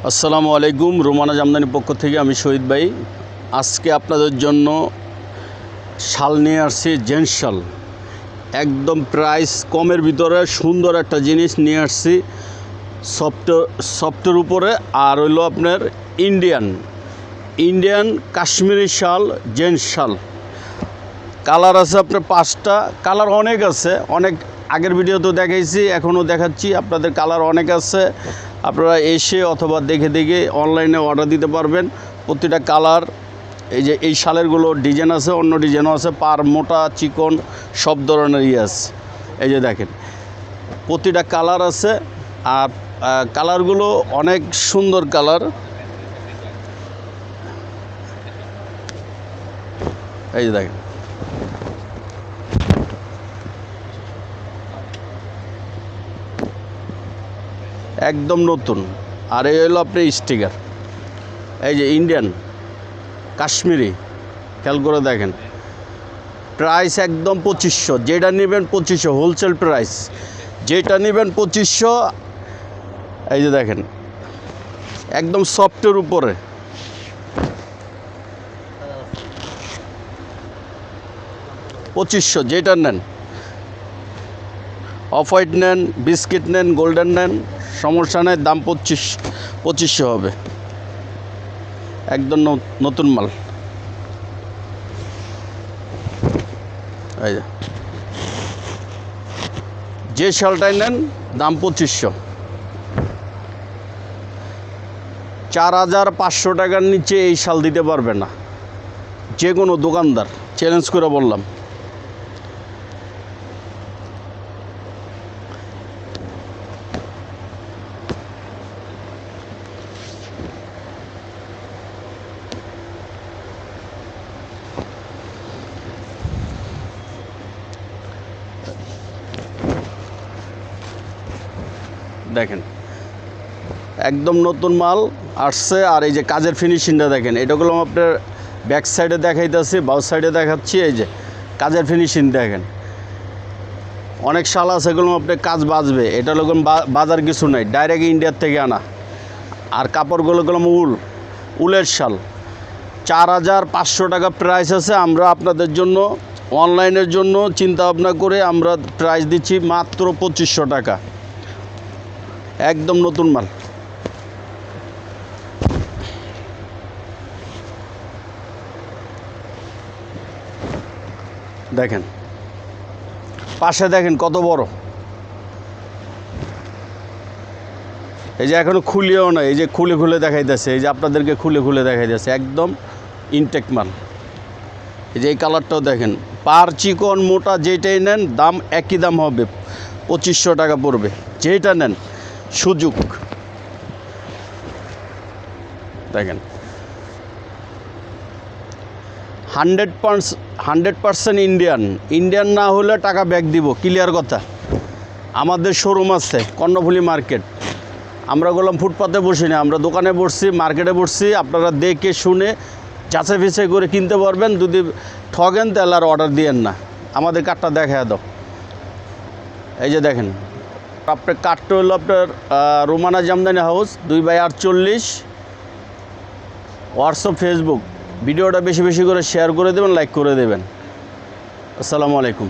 আসসালামু আলাইকুম। রোমানা জামদানির পক্ষ থেকে আমি শহীদ ভাই। আজকে আপনাদের জন্য শাল নিয়ে আসছি, জেন্টস শাল। একদম প্রাইস কমের ভিতরে সুন্দর একটা জিনিস নিয়ে আসছি, সফটের উপরে। আর হইলো আপনার ইন্ডিয়ান কাশ্মীরি শাল, জেন্টস শাল। কালার আছে আপনার 5টা। কালার অনেক আছে, অনেক আগের ভিডিওতেও দেখাইছি, এখনও দেখাচ্ছি। আপনাদের কালার অনেক আছে, আপনারা এসে অথবা দেখে অনলাইনে অর্ডার দিতে পারবেন। প্রতিটা কালার, এই যে এই শালেরগুলো ডিজাইন আছে, অন্য ডিজাইনও আছে, পার মোটা চিকন সব ধরনের আছে। এই যে দেখেন প্রতিটা কালার আছে, আর কালারগুলো অনেক সুন্দর কালার। এই যে দেখেন একদম নতুন। আর এই হলো আপনার স্টিকার। এই যে ইন্ডিয়ান কাশ্মীরি, খেয়াল করে দেখেন। প্রাইস একদম 2500, যেটা নেবেন 2500 হোলসেল প্রাইস, যেটা নেবেন 2500। এই যে দেখেন একদম সফটের উপরে, 2500 যেটা নেন। অফ হোয়াইট নেন, বিস্কিট নেন, গোল্ডেন নেন, সমস্যা নেই, দাম 2500 হবে। একদম নতুন মাল। এই যে শালটাই নেন দাম 2500। 4500 টাকার নিচে এই শাল দিতে পারবে না যে কোনো দোকানদার, চ্যালেঞ্জ করে বললাম। দেখেন একদম নতুন মাল আসছে। আর এই যে কাজের ফিনিশিংটা দেখেন, এটাগুলো আপনার ব্যাক সাইডে দেখাইতেছি, বাউ সাইডে দেখাচ্ছি। এই যে কাজের ফিনিশিং দেখেন, অনেক শাল আছে এগুলো আপনার কাজ বাঁচবে। এটা হলো বাজার কিছু নাই, ডাইরেক্ট ইন্ডিয়ার থেকে আনা। আর কাপড়গুলো উলের শাল। 4500 টাকা প্রাইস আছে। আমরা আপনাদের জন্য অনলাইনের জন্য চিন্তা ভাবনা করে আমরা প্রাইস দিচ্ছি মাত্র 2500 টাকা। একদম নতুন মাল। দেখেন পাশে দেখেন কত বড়। এই যে এখনো খুলিও না, এই যে খুলে দেখাইতেছে, এই যে আপনাদেরকে খুলে দেখাইতেছে, একদম ইনটেক মাল। এই যে এই কালারটাও দেখেন, পার চিকন মোটা যেটাই নেন দাম একই দাম হবে, 2500 টাকা পড়বে যেটা নেন। সুযোগ দেখেন 100% ইন্ডিয়ান না হলে টাকা ব্যাক দিব, ক্লিয়ার কথা। আমাদের শোরুম আছে কর্ণফুলী মার্কেট। আমরা বললাম ফুটপাতে বসি না, আমরা দোকানে বসছি, মার্কেটে বসছি। আপনারা দেখে শুনে যাচাই ফিচাই করে কিনতে পারবেন। যদি ঠগেন তাহলে আর অর্ডার দিয়েন না। আমাদের কার্ডটা দেখা দাও। এই যে দেখেন আপনার কার্ডটা হলো আপনার Romana Jamdani house, 2/48, WhatsApp, Facebook. ভিডিওটা বেশি করে শেয়ার করে দেবেন, লাইক করে দেবেন। আসসালামু আলাইকুম।